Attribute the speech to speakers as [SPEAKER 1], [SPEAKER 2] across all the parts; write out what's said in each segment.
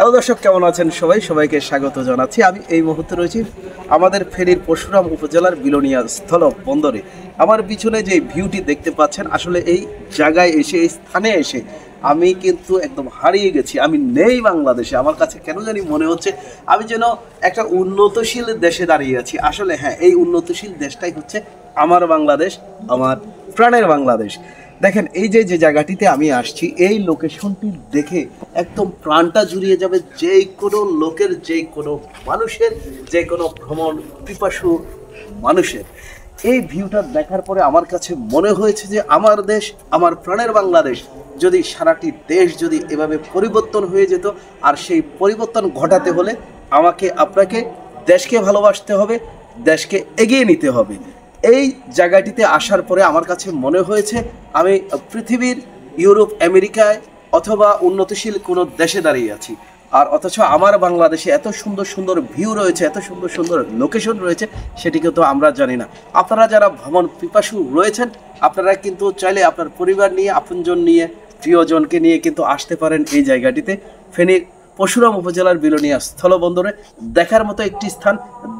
[SPEAKER 1] Hello দর্শক, কেমন আছেন সবাই? সবাইকে স্বাগত জানাচ্ছি। আমি এই মুহূর্তে রয়েছি আমাদের ফেনীর পরশুরাম উপজেলার বিলোনিয়া স্থল বন্দরে। আমার পিছনে যে ভিউটি দেখতে পাচ্ছেন, আসলে এই জায়গায় এসে, এই স্থানে এসে আমি কিন্তু একদম হারিয়ে গেছি। আমি নেই বাংলাদেশে। আমার কাছে কেন জানি মনে হচ্ছে আমি যেন একটা উন্নতশীল দেশে দাঁড়িয়ে আছি। আসলে হ্যাঁ, এই উন্নতশীল দেশটাই হচ্ছে আমার বাংলাদেশ, আমার প্রাণের বাংলাদেশ। দেখেন, এই যে জায়গাটিতে আমি আসছি, এই লোকেশনটি দেখে একদম প্রাণটা জুড়িয়ে যাবে যে কোনো লোকের, যে কোনো মানুষের, যে কোনো ভ্রমণ পিপাসু মানুষের। এই ভিউটা দেখার পরে আমার কাছে মনে হয়েছে যে আমার দেশ, আমার প্রাণের বাংলাদেশ, যদি সারাটি দেশ যদি এভাবে পরিবর্তন হয়ে যেত, আর সেই পরিবর্তন ঘটাতে হলে আমাকে আপনাকে দেশকে ভালোবাসতে হবে, দেশকে এগিয়ে নিতে হবে। এই জায়গাটিতে আসার পরে আমার কাছে মনে হয়েছে আমি পৃথিবীর ইউরোপ, আমেরিকায় অথবা উন্নতশীল কোনো দেশে দাঁড়িয়ে আছি। আর অথচ আমার বাংলাদেশে এত সুন্দর সুন্দর ভিউ রয়েছে, এত সুন্দর সুন্দর লোকেশন রয়েছে, সেটিকে তো আমরা জানি না। আপনারা যারা ভ্রমণ পিপাসু রয়েছেন, আপনারা কিন্তু চাইলে আপনার পরিবার নিয়ে, আপনজন নিয়ে, প্রিয়জনকে নিয়ে কিন্তু আসতে পারেন এই জায়গাটিতে। ফেনীর পরশুরাম উপজেলার বিলোনিয়া স্থলবন্দরে দেখার মতো একটি স্থান,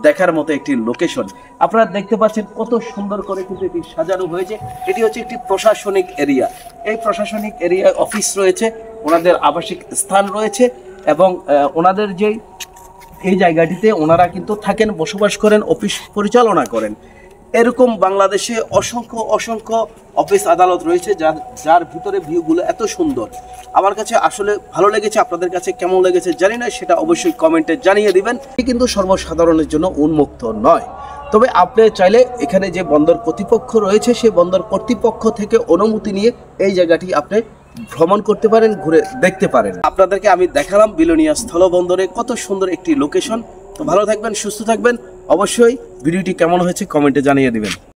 [SPEAKER 1] দেখার মতো একটি লোকেশন। আপনারা দেখতে পাচ্ছেন কত সুন্দর করে কিন্তু এটি সাজানো হয়েছে। এটি হচ্ছে একটি প্রশাসনিক এরিয়া। এই প্রশাসনিক এরিয়ায় অফিস রয়েছে, ওনাদের আবাসিক স্থান রয়েছে, এবং ওনাদের যে এই জায়গাটিতে ওনারা কিন্তু থাকেন, বসবাস করেন, অফিস পরিচালনা করেন। এরকম বাংলাদেশে অসংখ্য অসংখ্য অফিস আদালত রয়েছে, যার ভিতরে ভিউগুলো এত সুন্দর। আমার কাছে আসলে ভালো লেগেছে। আপনাদের কাছে কেমন লেগেছে জানি না, সেটা অবশ্যই কমেন্টে জানিয়ে দিবেন। কিন্তু সর্বসাধারণের জন্য উন্মুক্ত নয়। তবে আপনি চাইলে এখানে যে বন্দর কর্তৃপক্ষ রয়েছে, সেই বন্দর কর্তৃপক্ষ থেকে অনুমতি নিয়ে এই জায়গাটি আপনি ভ্রমণ করতে পারেন, ঘুরে দেখতে পারেন। আপনাদেরকে আমি দেখালাম বিলোনিয়া স্থলবন্দরে কত সুন্দর একটি লোকেশন। তো ভালো থাকবেন, সুস্থ থাকবেন। অবশ্যই ভিডিওটি কেমন হয়েছে কমেন্টে জানিয়ে দিবেন।